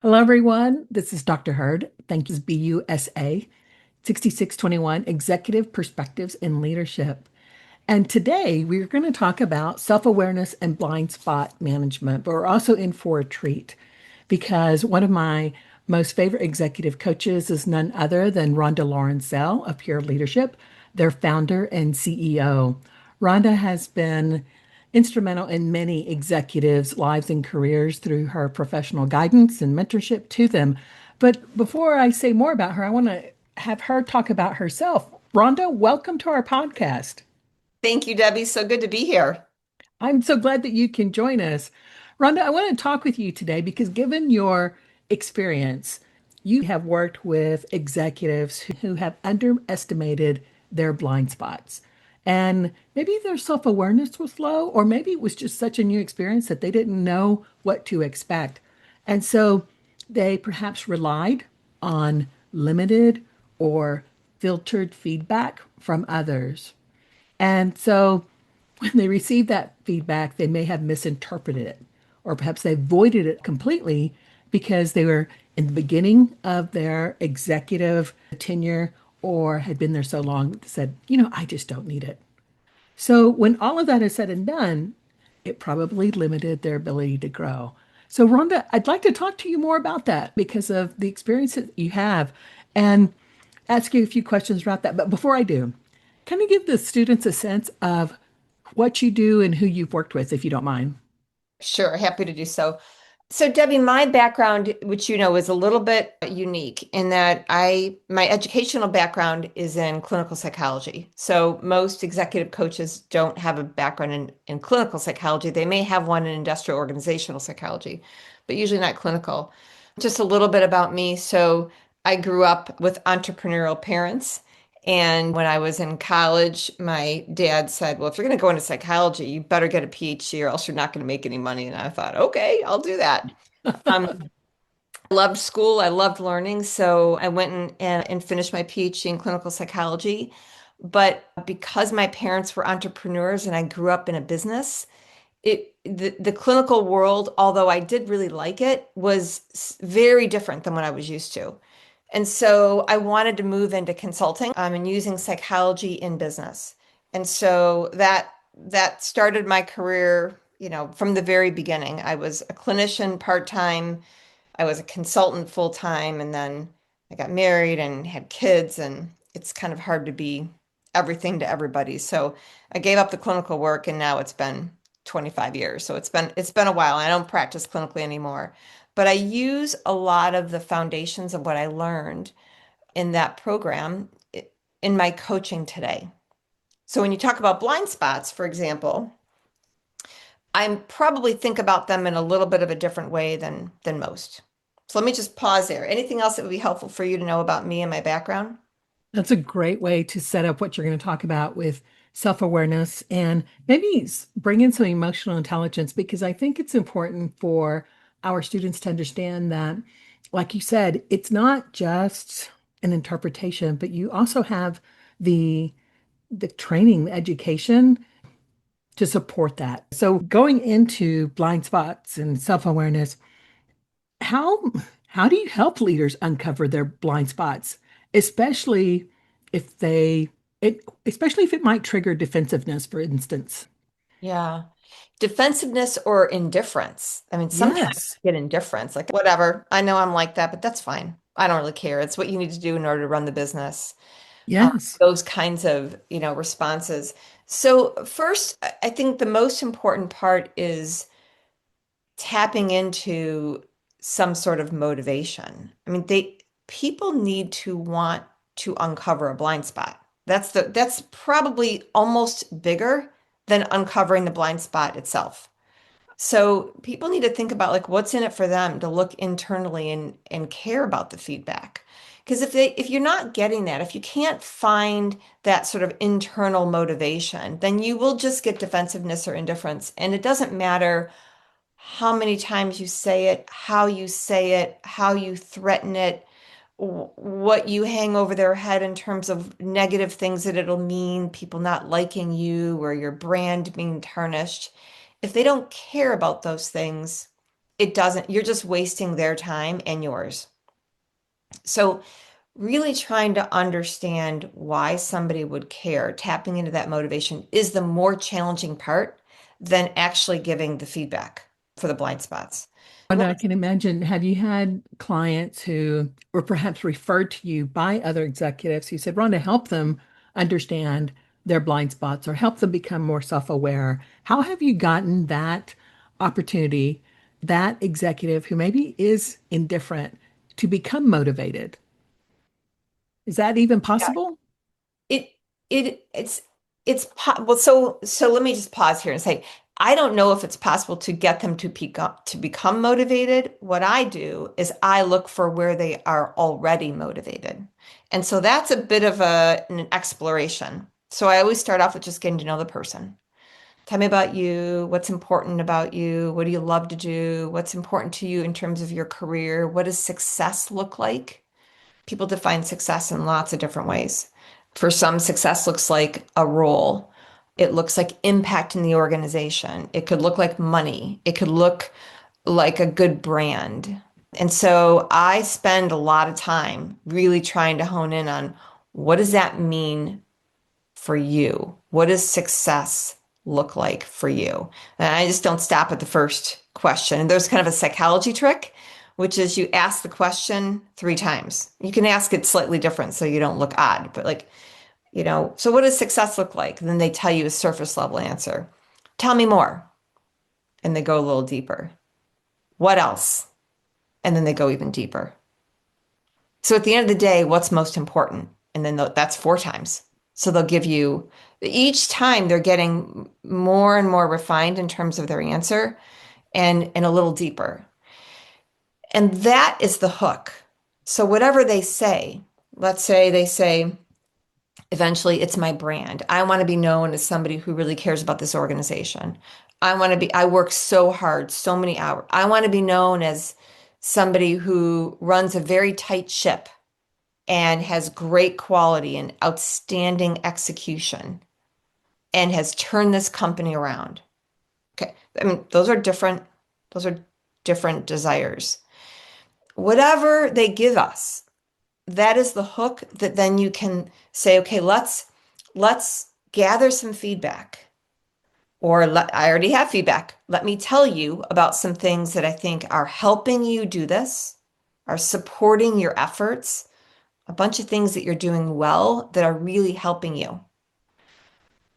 Hello, everyone. This is Dr. Hurd. Thank you, BUSA 6621 Executive Perspectives in Leadership. And today we're going to talk about self-awareness and blind spot management, but we're also in for a treat because one of my most favorite executive coaches is none other than Rhonda Lawrencell of Pure Leadership, their founder and CEO. Rhonda has been instrumental in many executives' lives and careers through her professional guidance and mentorship to them. But before I say more about her, I want to have her talk about herself. Rhonda, welcome to our podcast. Thank you, Debbie. So good to be here. I'm so glad that you can join us. Rhonda, I want to talk with you today because given your experience, you have worked with executives who have underestimated their blind spots. And maybe their self awareness was low, or maybe it was just such a new experience that they didn't know what to expect. And so they perhaps relied on limited or filtered feedback from others. And so when they receive that feedback, they may have misinterpreted it, or perhaps they avoided it completely because they were in the beginning of their executive tenure or had been there so long that said, I just don't need it. So when all of that is said and done, it probably limited their ability to grow. So, Rhonda, I'd like to talk to you more about that because of the experience that you have and ask you a few questions about that. But before I do, can you give the students a sense of what you do and who you've worked with, if you don't mind? Sure, happy to do so. So, Debbie, my background, which you know, is a little bit unique in that my educational background is in clinical psychology. So most executive coaches don't have a background in clinical psychology. They may have one in industrial organizational psychology, but usually not clinical. Just a little bit about me. So I grew up with entrepreneurial parents. And when I was in college, my dad said, well, if you're going to go into psychology, you better get a PhD or else you're not going to make any money. And I thought, okay, I'll do that. I loved school. I loved learning. So I went and finished my PhD in clinical psychology. But because my parents were entrepreneurs and I grew up in a business, the clinical world, although I did really like it, was very different than what I was used to. And so I wanted to move into consulting and using psychology in business. And so that started my career, from the very beginning. I was a clinician part-time, I was a consultant full-time, and then I got married and had kids, and it's kind of hard to be everything to everybody. So I gave up the clinical work and now it's been 25 years. So it's been a while. I don't practice clinically anymore, but I use a lot of the foundations of what I learned in that program in my coaching today. So when you talk about blind spots, for example, I probably think about them in a little bit of a different way than most. So let me just pause there. Anything else that would be helpful for you to know about me and my background? That's a great way to set up what you're going to talk about with self-awareness and maybe bring in some emotional intelligence because I think it's important for our students to understand that, like you said, it's not just an interpretation, but you also have the the training, the education to support that. So going into blind spots and self-awareness, how how do you help leaders uncover their blind spots, especially if especially if it might trigger defensiveness, for instance? Yeah. Defensiveness or indifference. I mean, sometimes Yes. I get indifference, like whatever. I know I'm like that, but that's fine. I don't really care. It's what you need to do in order to run the business. Yes. Those kinds of, responses. So first, I think the most important part is tapping into some sort of motivation. I mean, people need to want to uncover a blind spot. That's probably almost bigger than uncovering the blind spot itself. So people need to think about like what's in it for them to look internally and care about the feedback. Because if you're not getting that, if you can't find that sort of internal motivation, then you will just get defensiveness or indifference. And it doesn't matter how many times you say it, how you threaten it, what you hang over their head in terms of negative things that it'll mean, people not liking you or your brand being tarnished. If they don't care about those things, it doesn't, you're just wasting their time and yours. So really trying to understand why somebody would care, tapping into that motivation is the more challenging part than actually giving the feedback for the blind spots. And I can imagine, have you had clients who were perhaps referred to you by other executives who said, Rhonda, help them understand their blind spots or help them become more self-aware? How have you gotten that opportunity, that executive who maybe is indifferent, to become motivated? Is that even possible? It it's well, so let me just pause here and say I don't know if it's possible to get them to peak up to become motivated. What I do is I look for where they are already motivated. And so that's a bit of an exploration. So I always start off with just getting to know the person. Tell me about you, what's important about you, what do you love to do, what's important to you in terms of your career, what does success look like? People define success in lots of different ways. For some, success looks like a role. It looks like impact in the organization. It could look like money. It could look like a good brand. And so I spend a lot of time really trying to hone in on what does that mean for you? What does success look like for you? And I just don't stop at the first question. And there's kind of a psychology trick, which is you ask the question 3 times. You can ask it slightly different so you don't look odd, but like, so what does success look like? And then they tell you a surface level answer. Tell me more. And they go a little deeper. What else? And then they go even deeper. So at the end of the day, what's most important? And then that's 4 times. So they'll give you each time they're getting more and more refined in terms of their answer and a little deeper. And that is the hook. So whatever they say, let's say they say, eventually it's my brand. I want to be known as somebody who really cares about this organization. I work so hard, so many hours. I want to be known as somebody who runs a very tight ship and has great quality and outstanding execution and has turned this company around. Okay. I mean, those are different desires. Whatever they give us, that is the hook that then you can say, okay, let's gather some feedback. I already have feedback. Let me tell you about some things that I think are helping you do this, are supporting your efforts, a bunch of things that you're doing well that are really helping you.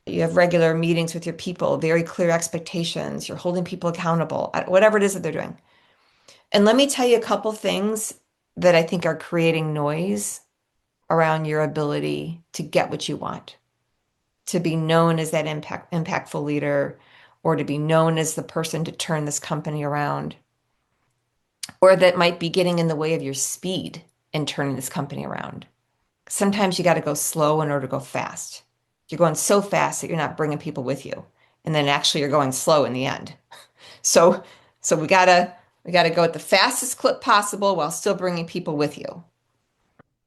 You have regular meetings with your people, very clear expectations, you're holding people accountable, whatever it is that they're doing. And let me tell you a couple things that I think are creating noise around your ability to get what you want, to be known as that impactful leader, or to be known as the person to turn this company around, or that might be getting in the way of your speed in turning this company around. Sometimes you got to go slow in order to go fast. You're going so fast that you're not bringing people with you. And then actually you're going slow in the end. So we gotta go at the fastest clip possible while still bringing people with you.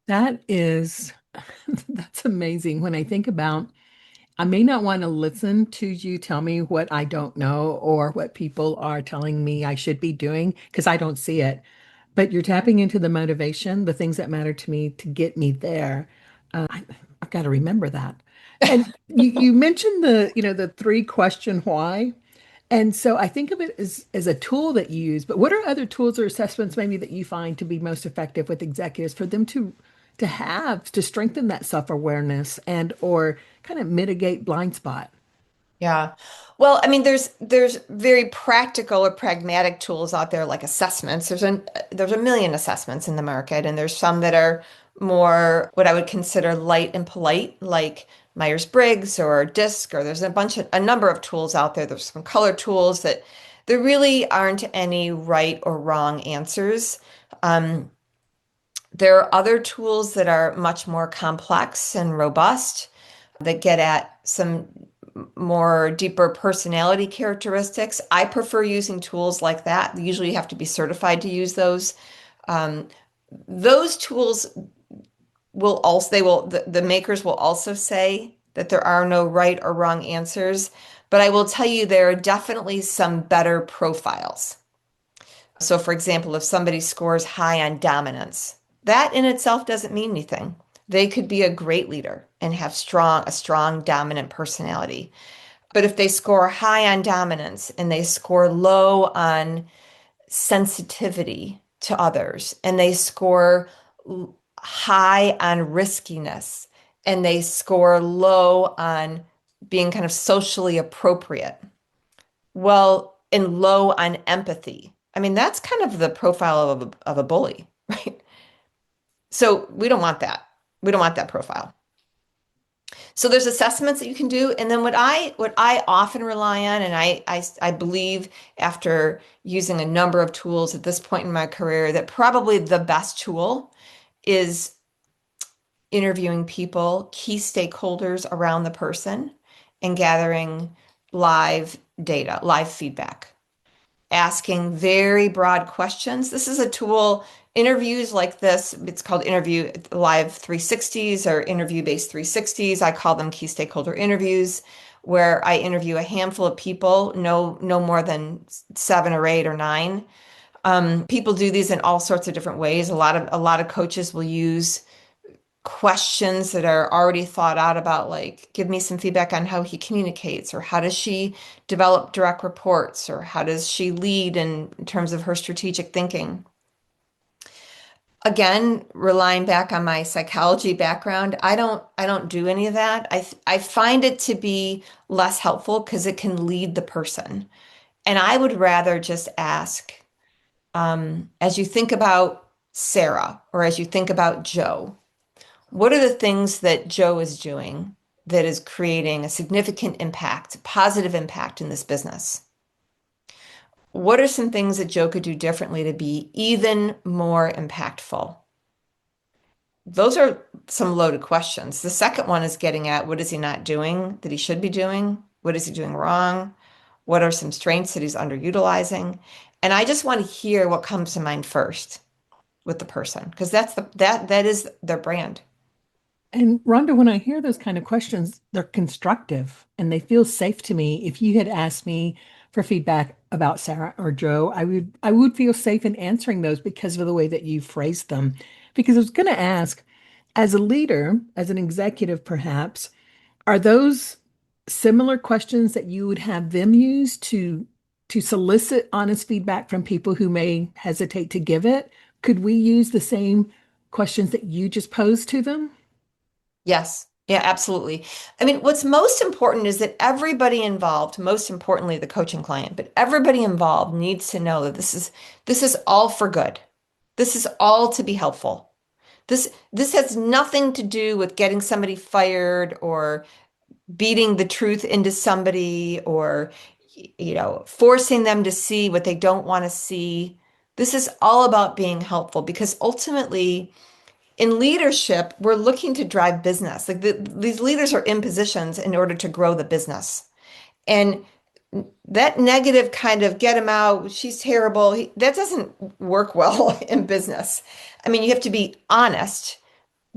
That is, that's amazing. When I think about, I may not want to listen to you tell me what I don't know or what people are telling me I should be doing because I don't see it. But you're tapping into the motivation, the things that matter to me to get me there. I've got to remember that. And you mentioned the 3 question why. And so I think of it as a tool that you use, but what are other tools or assessments maybe that you find to be most effective with executives for them to have to strengthen that self-awareness and or kind of mitigate blind spot? Yeah. Well, I mean, there's very practical or pragmatic tools out there like assessments. There's a million assessments in the market, and there's some that are more what I would consider light and polite, like Myers-Briggs or DISC, or there's a number of tools out there. There's some color tools that there really aren't any right or wrong answers. Um, there are other tools that are much more complex and robust that get at some more deeper personality characteristics. I prefer using tools like that. Usually you have to be certified to use those. Um, those tools will also, the makers will also say that there are no right or wrong answers, but I will tell you there are definitely some better profiles. So, for example, if somebody scores high on dominance, that in itself doesn't mean anything. They could be a great leader and have a strong dominant personality. But if they score high on dominance and they score low on sensitivity to others, and they score high on riskiness, and they score low on being kind of socially appropriate, well, and low on empathy. I mean, that's kind of the profile of a bully, right? So we don't want that. We don't want that profile. So there's assessments that you can do, and then what I often rely on, and I believe after using a number of tools at this point in my career that probably the best tool is interviewing people, key stakeholders around the person, and gathering live data, live feedback, asking very broad questions. This is a tool, interviews like this, it's called Interview Live 360s or interview-based 360s. I call them key stakeholder interviews, where I interview a handful of people, no more than 7 or 8 or 9. People do these in all sorts of different ways. A lot of coaches will use questions that are already thought out about, like, give me some feedback on how he communicates, or how does she develop direct reports, or how does she lead in terms of her strategic thinking. Again, relying back on my psychology background, I don't do any of that. I find it to be less helpful because it can lead the person. And I would rather just ask, as you think about Sarah, or as you think about Joe, what are the things that Joe is doing that is creating a significant impact, positive impact in this business? What are some things that Joe could do differently to be even more impactful? Those are some loaded questions. The second one is getting at, what is he not doing that he should be doing? What is he doing wrong? What are some strengths that he's underutilizing? And I just want to hear what comes to mind first with the person, because that is their brand. And Rhonda, when I hear those kind of questions, they're constructive and they feel safe to me. If you had asked me for feedback about Sarah or Joe, I would feel safe in answering those because of the way that you phrased them. Because I was going to ask, as a leader, as an executive perhaps, are those similar questions that you would have them use to solicit honest feedback from people who may hesitate to give it? Could we use the same questions that you just posed to them? Yes. Yeah, absolutely. I mean, what's most important is that everybody involved, most importantly the coaching client, but everybody involved needs to know that this is all for good. This is all to be helpful. This has nothing to do with getting somebody fired, or beating the truth into somebody, or forcing them to see what they don't want to see. This is all about being helpful, because ultimately in leadership, we're looking to drive business. Like these leaders are in positions in order to grow the business. And that negative kind of get him out, she's terrible, that doesn't work well in business. I mean, you have to be honest,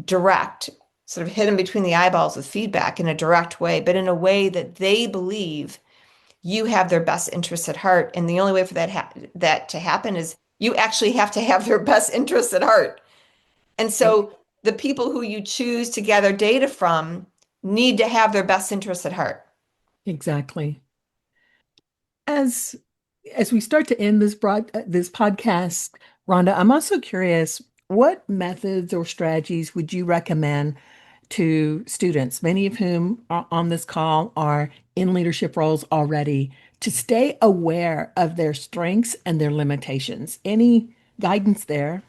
direct, sort of hit them between the eyeballs with feedback in a direct way, but in a way that they believe you have their best interests at heart. And the only way for that to happen is you actually have to have their best interests at heart. And so the people who you choose to gather data from need to have their best interests at heart. Exactly. As as we start to end this podcast, Rhonda, I'm also curious, what methods or strategies would you recommend to students, many of whom are on this call are in leadership roles already, to stay aware of their strengths and their limitations? Any guidance there?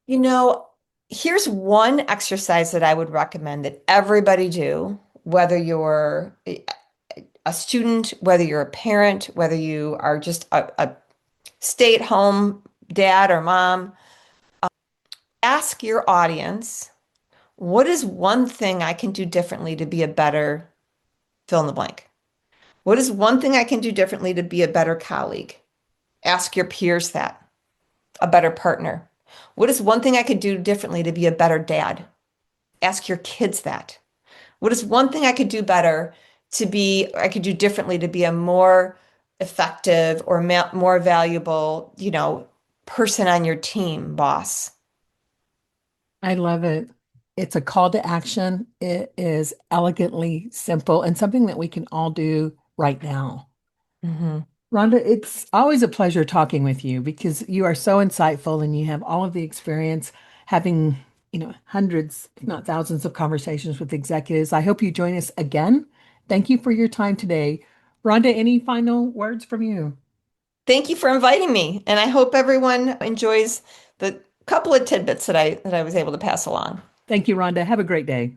You know, here's one exercise that I would recommend that everybody do, whether you're a student, whether you're a parent, whether you are just a stay-at-home dad or mom. Ask your audience, what is one thing I can do differently to be a better fill in the blank? What is one thing I can do differently to be a better colleague? Ask your peers that. A better partner. What is one thing I could do differently to be a better dad? Ask your kids that. What is one thing I could do differently to be a more effective or more valuable, person on your team, boss. I love it. It's a call to action. It is elegantly simple and something that we can all do right now. Mhm. Rhonda, it's always a pleasure talking with you because you are so insightful and you have all of the experience having, hundreds, if not thousands of conversations with executives. I hope you join us again. Thank you for your time today. Rhonda, any final words from you? Thank you for inviting me, and I hope everyone enjoys the couple of tidbits that I was able to pass along. Thank you, Rhonda. Have a great day.